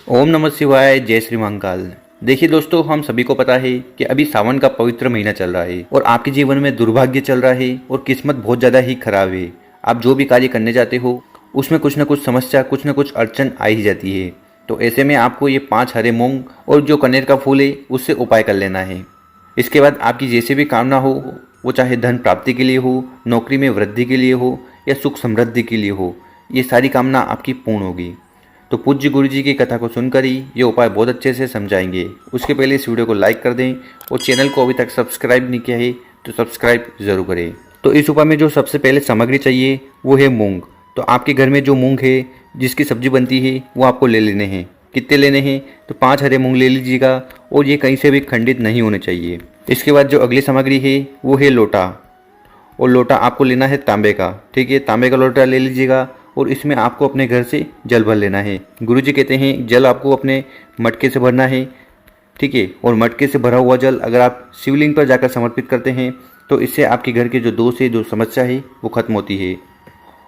ओम नमः शिवाय। जय श्री महाकाल। देखिए दोस्तों, हम सभी को पता है कि अभी सावन का पवित्र महीना चल रहा है और आपके जीवन में दुर्भाग्य चल रहा है और किस्मत बहुत ज़्यादा ही खराब है। आप जो भी कार्य करने जाते हो उसमें कुछ ना कुछ समस्या, कुछ ना कुछ अड़चन आ ही जाती है। तो ऐसे में आपको ये 5 हरे मूंग और जो कनेर का फूल है उससे उपाय कर लेना है। इसके बाद आपकी जैसे भी कामना हो, वो चाहे धन प्राप्ति के लिए हो, नौकरी में वृद्धि के लिए हो या सुख समृद्धि के लिए हो, ये सारी कामना आपकी पूर्ण होगी। तो पूज्य गुरु जी की कथा को सुनकर ही ये उपाय बहुत अच्छे से समझाएंगे। उसके पहले इस वीडियो को लाइक कर दें और चैनल को अभी तक सब्सक्राइब नहीं किया है तो सब्सक्राइब ज़रूर करें। तो इस उपाय में जो सबसे पहले सामग्री चाहिए वो है मूंग। तो आपके घर में जो मूंग है, जिसकी सब्जी बनती है, वो आपको ले लेने हैं। कितने लेने हैं? तो 5 हरे मूंग ले लीजिएगा और ये कहीं से भी खंडित नहीं होने चाहिए। इसके बाद जो अगली सामग्री है वो है लोटा। और लोटा आपको लेना है तांबे का। ठीक है, तांबे का लोटा ले लीजिएगा और इसमें आपको अपने घर से जल भर लेना है। गुरुजी कहते हैं जल आपको अपने मटके से भरना है। ठीक है, और मटके से भरा हुआ जल अगर आप शिवलिंग पर जाकर समर्पित करते हैं तो इससे आपके घर के जो दोष है, जो समस्या है, वो खत्म होती है।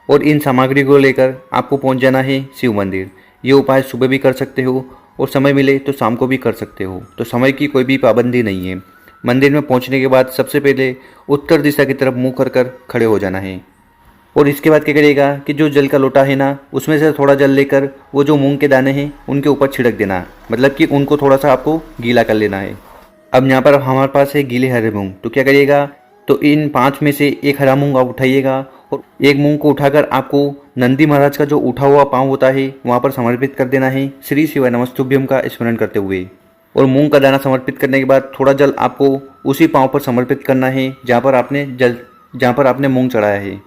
और इन सामग्री को लेकर आपको पहुंच जाना है शिव मंदिर। ये उपाय सुबह भी कर सकते हो और समय मिले तो शाम को भी कर सकते हो। तो समय की कोई भी पाबंदी नहीं है। मंदिर में पहुंचने के बाद सबसे पहले उत्तर दिशा की तरफ मुँह कर खड़े हो जाना है। और इसके बाद क्या करिएगा कि जो जल का लोटा है ना, उसमें से थोड़ा जल लेकर वो जो मूंग के दाने हैं उनके ऊपर छिड़क देना। मतलब कि उनको थोड़ा सा आपको गीला कर लेना है। अब यहाँ पर हमारे पास है गीले हरे मूंग। तो क्या करिएगा, तो इन 5 में से एक हरा मूंग आप उठाइएगा और एक मूंग को उठाकर आपको नंदी महाराज का जो उठा हुआ पाँव होता है वहाँ पर समर्पित कर देना है, श्री शिवाय नमस्तुभ्यम का स्मरण करते हुए। और मूंग का दाना समर्पित करने के बाद थोड़ा जल आपको उसी पाँव पर समर्पित करना है जहाँ पर आपने मूंग चढ़ाया है।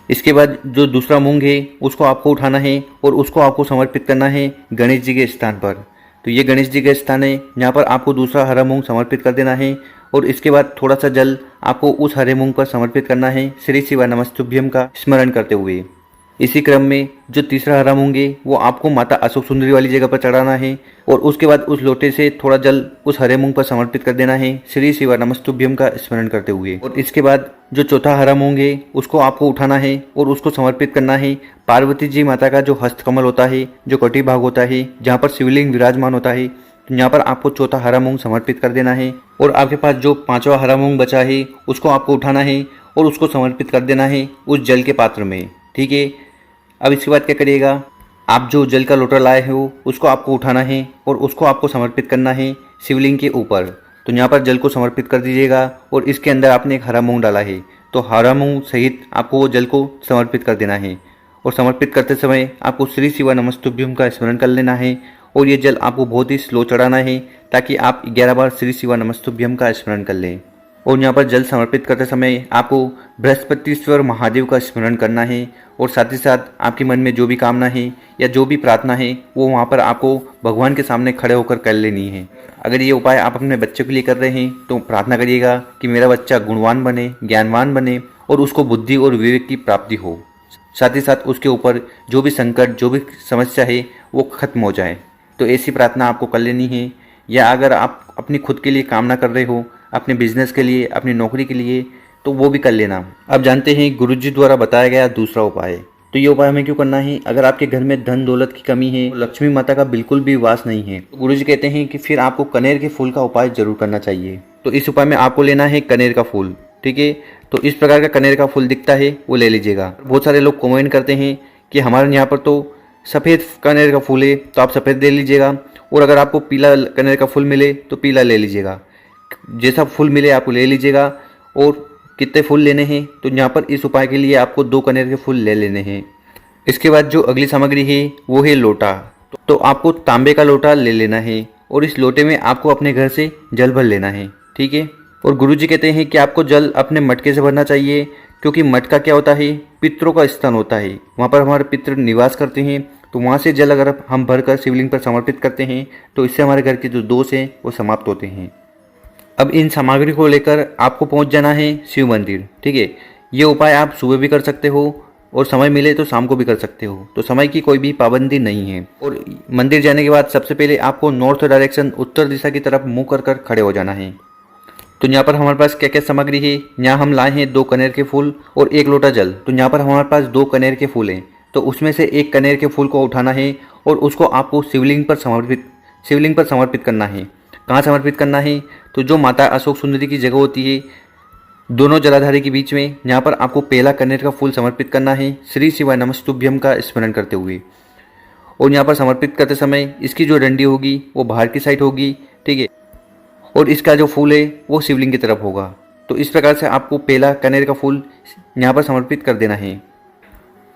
इसके बाद जो दूसरा मूंग है उसको आपको उठाना है और उसको आपको समर्पित करना है गणेश जी के स्थान पर। तो ये गणेश जी का स्थान है, यहाँ पर आपको दूसरा हरा मूंग समर्पित कर देना है। और इसके बाद थोड़ा सा जल आपको उस हरे मूंग पर समर्पित करना है, श्री शिवाय नमस्तुभ्यम का स्मरण करते हुए। इसी क्रम में जो तीसरा हरा मूंग है वो आपको माता अशोक सुंदरी वाली जगह पर चढ़ाना है। और उसके बाद उस लोटे से थोड़ा जल उस हरे मूंग पर समर्पित कर देना है, श्री शिवाय नमस्तुभ्यम का स्मरण करते हुए। और इसके बाद जो चौथा हरा मूंग है उसको आपको उठाना है और उसको समर्पित करना है पार्वती जी माता का जो हस्तकमल होता है, जो कटी भाग होता है, जहाँ पर शिवलिंग विराजमान होता है। तो यहाँ पर आपको चौथा हरा मूंग समर्पित कर देना है। और आपके पास जो 5वां हरा मूंग बचा है उसको आपको उठाना है और उसको समर्पित कर देना है उस जल के पात्र में। ठीक है, अब इसके बाद क्या करिएगा, आप जो जल का लोटा लाए हो उसको आपको उठाना है और उसको आपको समर्पित करना है शिवलिंग के ऊपर। तो यहाँ पर जल को समर्पित कर दीजिएगा और इसके अंदर आपने एक हरा मूंग डाला है तो हरा मूंग सहित आपको वो जल को समर्पित कर देना है। और समर्पित करते समय आपको श्री शिवाय नमस्तुभ्यम का स्मरण कर लेना है। और ये जल आपको बहुत ही स्लो चढ़ाना है ताकि आप 11 बार श्री शिवाय नमस्तुभ्यम का स्मरण कर लें। और यहाँ पर जल समर्पित करते समय आपको बृहस्पतिश्वर महादेव का स्मरण करना है। और साथ ही साथ आपके मन में जो भी कामना है या जो भी प्रार्थना है वो वहाँ पर आपको भगवान के सामने खड़े होकर कर लेनी है। अगर ये उपाय आप अपने बच्चे के लिए कर रहे हैं तो प्रार्थना करिएगा कि मेरा बच्चा गुणवान बने, ज्ञानवान बने और उसको बुद्धि और विवेक की प्राप्ति हो। साथ ही साथ उसके ऊपर जो भी संकट, जो भी समस्या है वो खत्म हो जाए। तो ऐसी प्रार्थना आपको कर लेनी है। या अगर आप अपनी खुद के लिए कामना कर रहे हो, अपने बिजनेस के लिए, अपनी नौकरी के लिए, तो वो भी कर लेना। अब जानते हैं गुरुजी द्वारा बताया गया दूसरा उपाय। तो ये उपाय हमें क्यों करना है? अगर आपके घर में धन दौलत की कमी है, लक्ष्मी माता का बिल्कुल भी वास नहीं है, तो गुरुजी कहते हैं कि फिर आपको कनेर के फूल का उपाय जरूर करना चाहिए। तो इस उपाय में आपको लेना है कनेर का फूल। ठीक है, तो इस प्रकार का कनेर का फूल दिखता है वो ले लीजिएगा। बहुत सारे लोग कमेंट करते हैं कि हमारे यहाँ पर तो सफ़ेद कनेर का फूल है, तो आप सफ़ेद ले लीजिएगा। और अगर आपको पीला कनेर का फूल मिले तो पीला ले लीजिएगा। जैसा फूल मिले आपको ले लीजिएगा। और कितने फूल लेने हैं? तो यहाँ पर इस उपाय के लिए आपको 2 कनेर के फूल ले लेने हैं। इसके बाद जो अगली सामग्री है वो है लोटा। तो आपको तांबे का लोटा ले लेना है और इस लोटे में आपको अपने घर से जल भर लेना है। ठीक है, और गुरुजी कहते हैं कि आपको जल अपने मटके से भरना चाहिए, क्योंकि मटका क्या होता है, पितरों का स्थान होता है। वहाँ पर हमारे पितृ निवास करते हैं। तो वहाँ से जल अगर हम भरकर शिवलिंग पर समर्पित करते हैं तो इससे हमारे घर के जो दोष हैं वो समाप्त होते हैं। अब इन सामग्री को लेकर आपको पहुँच जाना है शिव मंदिर। ठीक है, ये उपाय आप सुबह भी कर सकते हो और समय मिले तो शाम को भी कर सकते हो। तो समय की कोई भी पाबंदी नहीं है। और मंदिर जाने के बाद सबसे पहले आपको नॉर्थ डायरेक्शन, उत्तर दिशा की तरफ मुँह कर खड़े हो जाना है। तो यहाँ पर हमारे पास क्या क्या सामग्री है? यहाँ हम लाए हैं 2 कनेर के फूल और 1 लोटा जल। तो यहाँ पर हमारे पास 2 कनेर के फूल हैं। तो उसमें से एक कनेर के फूल को उठाना है और उसको आपको शिवलिंग पर समर्पित करना है। कहाँ समर्पित करना है? तो जो माता अशोक सुंदरी की जगह होती है दोनों जलाधारी के बीच में, यहाँ पर आपको पहला कनेर का फूल समर्पित करना है श्री शिवाय नमस्तुभ्यम का स्मरण करते हुए। और यहाँ पर समर्पित करते समय इसकी जो डंडी होगी वो बाहर की साइड होगी, ठीक है, और इसका जो फूल है वो शिवलिंग की तरफ होगा। तो इस प्रकार से आपको पहला कनेर का फूल यहाँ पर समर्पित कर देना है।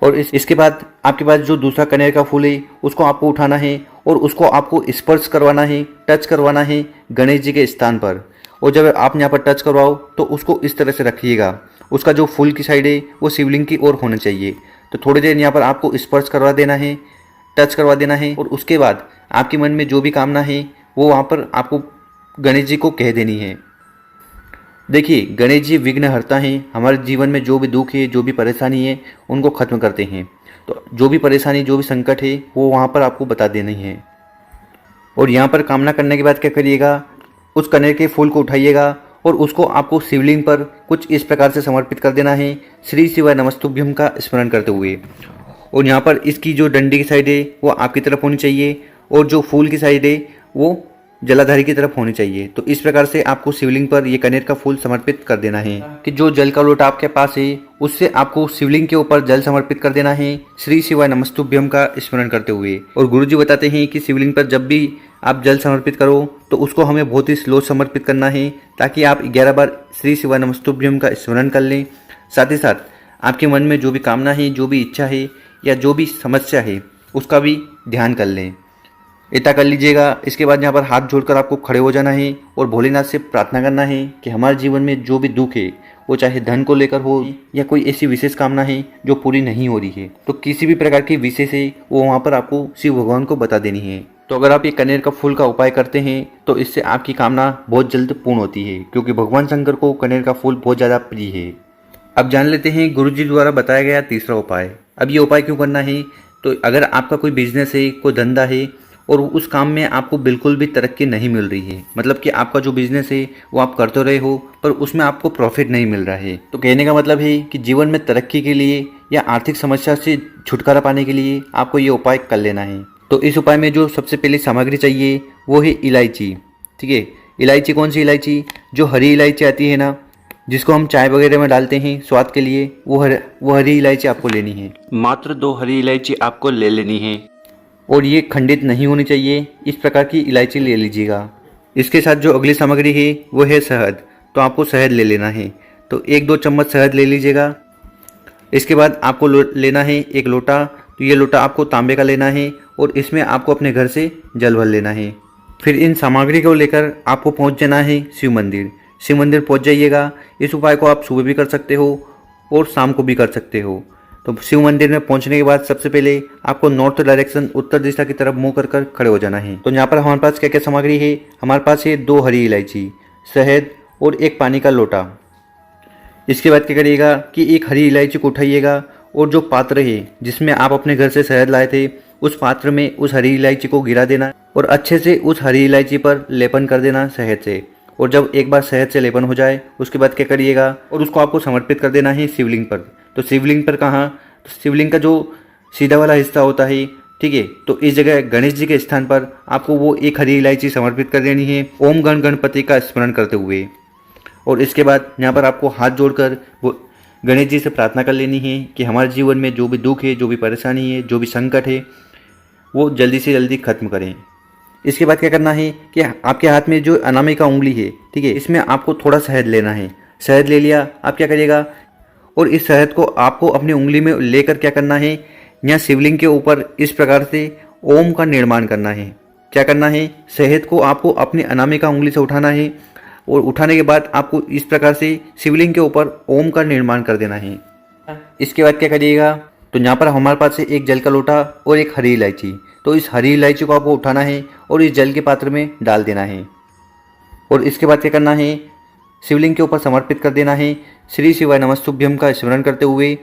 और इसके बाद आपके पास जो दूसरा कनेर का फूल है उसको आपको उठाना है और उसको आपको स्पर्श करवाना है, टच करवाना है गणेश जी के स्थान पर। और जब आप यहाँ पर टच करवाओ तो उसको इस तरह से रखिएगा, उसका जो फूल की साइड है वो शिवलिंग की ओर होना चाहिए। तो थोड़ी देर यहाँ पर आपको स्पर्श करवा देना है, टच करवा देना है, और उसके बाद आपके मन में जो भी कामना है वो वहाँ पर आपको गणेश जी को कह देनी है। देखिए, गणेश जी विघ्नहर्ता हैं, हमारे जीवन में जो भी दुख है, जो भी परेशानी है उनको खत्म करते हैं। तो जो भी परेशानी, जो भी संकट है वो वहाँ पर आपको बता देनी है। और यहाँ पर कामना करने के बाद क्या करिएगा, उस कनेर के फूल को उठाइएगा और उसको आपको शिवलिंग पर कुछ इस प्रकार से समर्पित कर देना है श्री शिवाय नमस्तुभ्यम का स्मरण करते हुए। और यहाँ पर इसकी जो डंडी की साइड है वो आपकी तरफ होनी चाहिए और जो फूल की साइड है वो जलाधारी की तरफ होनी चाहिए। तो इस प्रकार से आपको शिवलिंग पर ये कनेर का फूल समर्पित कर देना है कि जो जल का लोटा आपके पास है उससे आपको शिवलिंग के ऊपर जल समर्पित कर देना है श्री शिवाय नमस्तुभ्यम का स्मरण करते हुए। और गुरुजी बताते हैं कि शिवलिंग पर जब भी आप जल समर्पित करो तो उसको हमें बहुत ही स्लो समर्पित करना है ताकि आप 11 बार श्री शिवाय नमस्तुभ्यम का स्मरण कर लें। साथ ही साथ आपके मन में जो भी कामना है, जो भी इच्छा है या जो भी समस्या है उसका भी ध्यान कर लें। इतना कर लीजिएगा। इसके बाद यहाँ पर हाथ जोड़कर आपको खड़े हो जाना है और भोलेनाथ से प्रार्थना करना है कि हमारे जीवन में जो भी दुख है वो चाहे धन को लेकर हो या कोई ऐसी विशेष कामना है जो पूरी नहीं हो रही है, तो किसी भी प्रकार की विशेष है वो वहाँ पर आपको शिव भगवान को बता देनी है। तो अगर आप ये कनेर का फूल का उपाय करते हैं तो इससे आपकी कामना बहुत जल्द पूर्ण होती है, क्योंकि भगवान शंकर को कनेर का फूल बहुत ज़्यादा प्रिय है। अब जान लेते हैं गुरु जी द्वारा बताया गया तीसरा उपाय। अब ये उपाय क्यों करना है? तो अगर आपका कोई बिजनेस है, कोई धंधा है और उस काम में आपको बिल्कुल भी तरक्की नहीं मिल रही है, मतलब कि आपका जो बिजनेस है वो आप करते रहे हो पर उसमें आपको प्रॉफिट नहीं मिल रहा है, तो कहने का मतलब है कि जीवन में तरक्की के लिए या आर्थिक समस्या से छुटकारा पाने के लिए आपको ये उपाय कर लेना है। तो इस उपाय में जो सबसे पहले सामग्री चाहिए वो है इलायची। ठीक है, इलायची कौन सी इलायची? जो हरी इलायची आती है ना, जिसको हम चाय वगैरह में डालते हैं स्वाद के लिए, वो हरी इलायची आपको लेनी है। मात्र 2 हरी इलायची आपको ले लेनी है और ये खंडित नहीं होनी चाहिए, इस प्रकार की इलायची ले लीजिएगा। इसके साथ जो अगली सामग्री है वो है शहद। तो आपको शहद ले लेना है, तो 1-2 चम्मच शहद ले लीजिएगा। इसके बाद आपको लेना है एक लोटा। तो ये लोटा आपको तांबे का लेना है और इसमें आपको अपने घर से जल भर लेना है। फिर इन सामग्री को लेकर आपको पहुँच जाना है शिव मंदिर। शिव मंदिर पहुँच जाइएगा। इस उपाय को आप सुबह भी कर सकते हो और शाम को भी कर सकते हो। तो शिव मंदिर में पहुंचने के बाद सबसे पहले आपको नॉर्थ डायरेक्शन, उत्तर दिशा की तरफ मुंह कर खड़े हो जाना है। तो यहाँ पर हमारे पास क्या क्या सामग्री है? हमारे पास है 2 हरी इलायची, शहद और एक पानी का लोटा। इसके बाद क्या करिएगा कि एक हरी इलायची को उठाइएगा और जो पात्र है जिसमें आप अपने घर से शहद लाए थे उस पात्र में उस हरी इलायची को गिरा देना और अच्छे से उस हरी इलायची पर लेपन कर देना शहद से। और जब एक बार शहद से लेपन हो जाए उसके बाद क्या करिएगा और उसको आपको समर्पित कर देना है शिवलिंग पर। तो शिवलिंग पर कहाँ? तो शिवलिंग का जो सीधा वाला हिस्सा होता है, ठीक है, तो इस जगह गणेश जी के स्थान पर आपको वो एक हरी इलायची समर्पित कर देनी है ओम गण गणपति का स्मरण करते हुए। और इसके बाद यहाँ पर आपको हाथ जोड़कर वो गणेश जी से प्रार्थना कर लेनी है कि हमारे जीवन में जो भी दुख है, जो भी परेशानी है, जो भी संकट है वो जल्दी से जल्दी खत्म करें। इसके बाद क्या करना है कि आपके हाथ में जो अनामिका उंगली है, ठीक है, इसमें आपको थोड़ा शहद लेना है। शहद ले लिया, आप क्या करिएगा और इस शहद को आपको अपनी उंगली में लेकर क्या करना है, यहाँ शिवलिंग के ऊपर इस प्रकार से ओम का निर्माण करना है। क्या करना है? शहद को आपको अपनी अनामिका उंगली से उठाना है और उठाने के बाद आपको इस प्रकार से शिवलिंग के ऊपर ओम का निर्माण कर देना है। इसके बाद क्या करिएगा, तो यहाँ पर हमारे पास है एक जल का लोटा और एक हरी इलायची। तो इस हरी इलायची को आपको उठाना है और इस जल के पात्र में डाल देना है। और इसके बाद क्या करना है, शिवलिंग के ऊपर समर्पित कर देना है श्री शिवाय नमस्तुभ्यम का स्मरण करते हुए।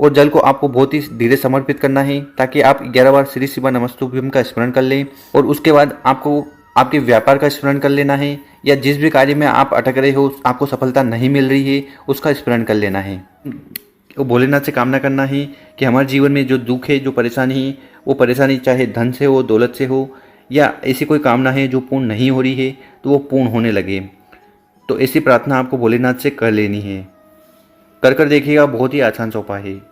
और जल को आपको बहुत ही धीरे समर्पित करना है ताकि आप 11 बार श्री शिवाय नमस्तुभ्यम का स्मरण कर लें। और उसके बाद आपको आपके व्यापार का स्मरण कर लेना है, या जिस भी कार्य में आप अटक रहे हो, आपको सफलता नहीं मिल रही है, उसका स्मरण कर लेना है। वो भोलेनाथ से कामना करना है कि हमारे जीवन में जो दुख है, जो परेशानी है, वो परेशानी चाहे धन से हो, दौलत से हो, या ऐसी कोई कामना है जो पूर्ण नहीं हो रही है तो वो पूर्ण होने लगे। तो ऐसी प्रार्थना आपको भोलेनाथ से कर लेनी है। कर कर देखिएगा, बहुत ही आसान सा उपाय है।